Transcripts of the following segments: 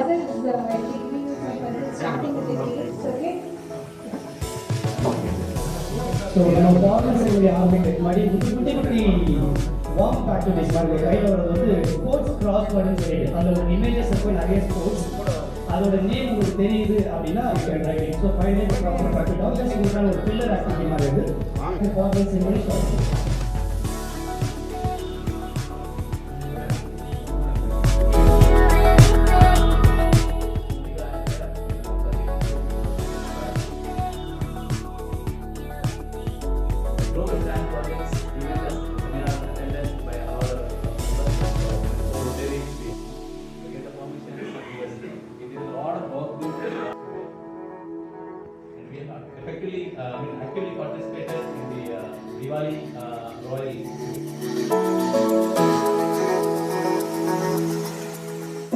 So நம்ம பாடல்களை ஆரம்பிக்க மாதிரி குட்டி வார்ம் ஆக்டிவிட்டிஸ் மாதிரி கையில் வந்து ஸ்போர்ட்ஸ் கிராஸ் வேர்டுன்னு சொல்லிட்டு அதில் ஒரு இமேஜஸ் இருக்கும் நிறைய ஸ்போர்ட்ஸ் அதோட நேம் உங்களுக்கு தெரியுது அப்படின்னா writing. So 5 days proper practice just உங்களுக்கான ஒரு ஃபில்லர் ஆக்டிவிட்டி மாதிரி இருக்குது பாடல்ஸ் English. Actively participated in the Diwali Royal.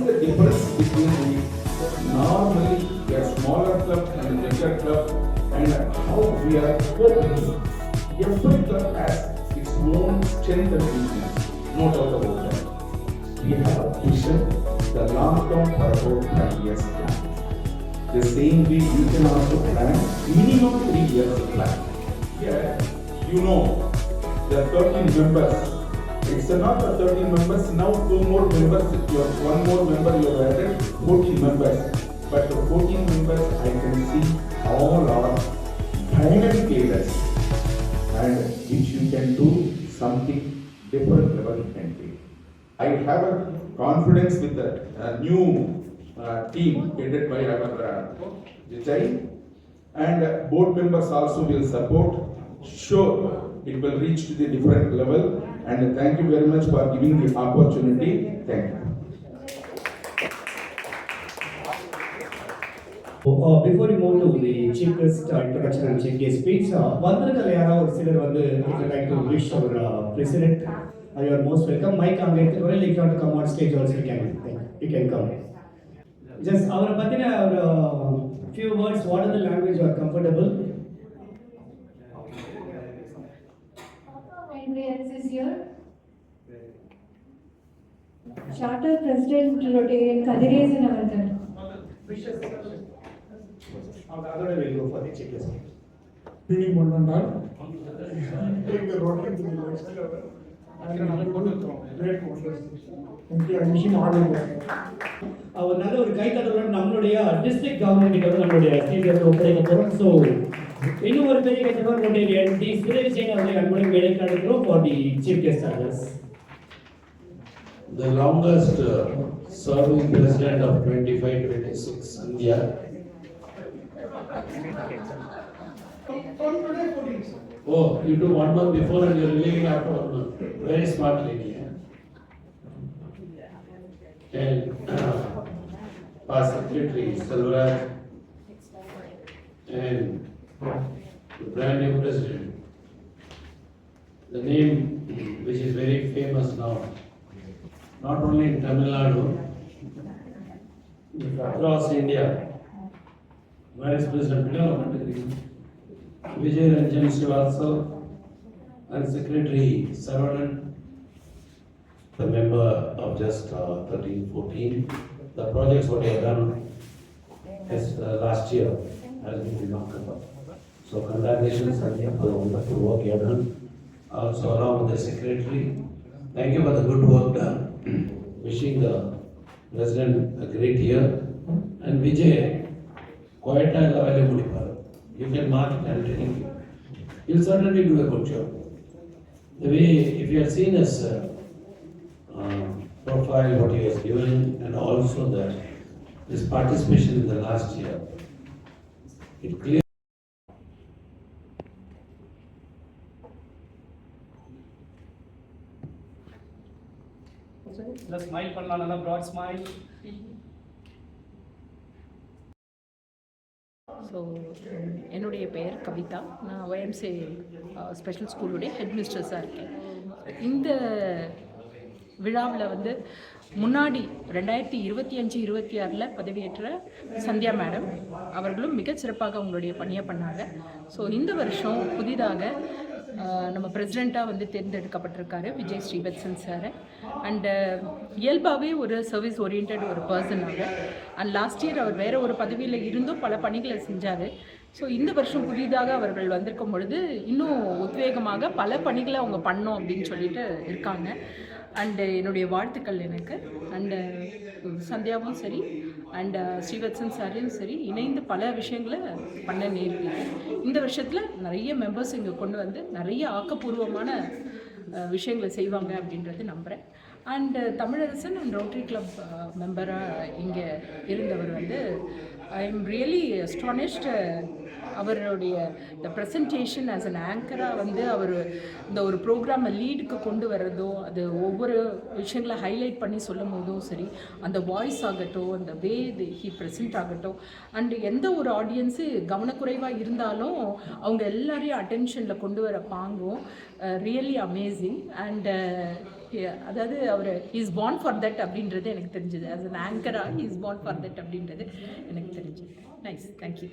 The difference between the normally a smaller club and a bigger club and how we are coping. Every club has its own strength and weakness, no doubt about that. We have a vision, the long-term for about 5 years plan. The same way you can also plan minimum 3 years plan. Here, you know, there are 13 members. It's not the 13 members, now 2 more members, you have 1 more member you have added, 14 members. But the 14 members I can see all are dynamic leaders and which you can do something different level you can do. I have a confidence with the new team headed by our Vijay and board members also will support. Sure, it will reach to the different level and thank you very much for giving the opportunity. Thank you. Before we move to the chief guest introduction and chief guest speech, வந்திருக்கிற யாராவது ஒரு சிலர் வந்து if you like to wish our president, you are most welcome. Mike அங்க எடுத்துட்டு வரேன். If you want to come on stage also you can come. Just அவரை பத்தின ஒரு few words. What are the language you are comfortable? Anybody else is here? Charter President Rotarian Kadirajan Avarkal. Other will go for the chief guest. Meaning Mondandar. Take the Rotary to the next level. And great wonders. Thank you. I wish you all the best. அவர் நல்ல ஒரு கைத்தட்டலுடன் நம்மளுடைய district government கிட்ட வந்து நம்மளுடைய stage ஒப்படைக்க போகிறோம். So இன்னும் ஒரு பெரிய கைத்தட்டல் நம்மளுடைய டி சுரேஷன் அவர்களை அன்புடன் வேலைக்கு அழைக்கிறோம் for the chief guest address. The longest serving president of 25-26 India. Oh, you do 1 month before and you're leaving after 1 month. Very smart lady. And past secretary Selvaraj and the brand new president. The name which is very famous now, not only in Tamil Nadu, across India. Vice President Vijay Ranjan Srivastava and Secretary Saravanan, the member of just 13-14. The projects what they have done last year has been remarkable. So congratulations Sanjay for the wonderful work you have done. Also along with the secretary, thank you for the good work done. Wishing the president a great year and Vijay, quite a level. You can mark it and tell you. You'll certainly do a good job. The way, if you have seen his profile, what he has given, and also that his participation in the last year, it clearly. The smile பண்ணலாம், நல்லா broad smile. So என்னுடைய பெயர் கவிதா. நான் YMC special ஸ்கூலுடைய head மிஸ்ட்ரஸாக இருக்கேன். இந்த விழாவில் வந்து முன்னாடி 2025-26 பதவியேற்ற சந்தியா மேடம் அவர்களும் மிகச்சிறப்பாக அவங்களுடைய பணியை பண்ணாங்க. ஸோ இந்த வருஷம் புதிதாக நம்ம பிரசிடெண்ட்டாக வந்து தேர்ந்தெடுக்கப்பட்டிருக்காரு விஜய் ஸ்ரீவத்சன் சார். அண்டு இயல்பாகவே ஒரு சர்வீஸ் ஓரியன்ட் ஒரு பர்சன் அவர். அண்ட் லாஸ்ட் இயர் அவர் வேறு ஒரு பதவியில் இருந்தும் பல பணிகளை செஞ்சார். ஸோ இந்த வருஷம் புதிதாக அவர்கள் வந்திருக்கும் பொழுது இன்னும் உத்வேகமாக பல பணிகளை அவங்க பண்ணோம் அப்படின்னு சொல்லிட்டு இருக்காங்க. அண்டு என்னுடைய வாழ்த்துக்கள் எனக்கு. அண்டு சந்தியாவும் சரி அண்டு ஸ்ரீவத்சன் சாரையும் சரி இணைந்து பல விஷயங்களை பண்ண நேர்ந்தது. இந்த வருஷத்தில் நிறைய மெம்பர்ஸ் இங்கே கொண்டு வந்து நிறைய ஆக்கப்பூர்வமான விஷயங்களை செய்வாங்க அப்படின்றது நம்புகிறேன். And Tamilarasan and rotary club மெம்பராக இங்கே இருந்தவர் வந்து ஐ எம் ரியலி அஸ்டானிஷ்டு. அவருடைய இந்த ப்ரெசன்டேஷன் ஆஸ் அன் ஆங்கராக வந்து அவர் இந்த ஒரு ப்ரோக்ராமை லீடுக்கு கொண்டு வர்றதோ, அது ஒவ்வொரு விஷயங்களை ஹைலைட் பண்ணி சொல்லும் போதும் சரி, அந்த வாய்ஸ் ஆகட்டும், அந்த வே ஹி ப்ரெசென்ட் ஆகட்டும், அண்டு எந்த ஒரு ஆடியன்ஸு கவனக்குறைவாக இருந்தாலும் அவங்க எல்லாரையும் அட்டென்ஷனில் கொண்டு வர பாங்கும் ரியலி அமேசிங். அண்டு அதாவது அவர் இஸ் பார்ன் ஃபார் தட் அப்படின்றது எனக்கு தெரிஞ்சுது. ஆஸ் அன் ஆங்கராக இஸ் பார்ன் ஃபார் தட் அப்படின்றது எனக்கு தெரிஞ்சுது. Nice, thank you.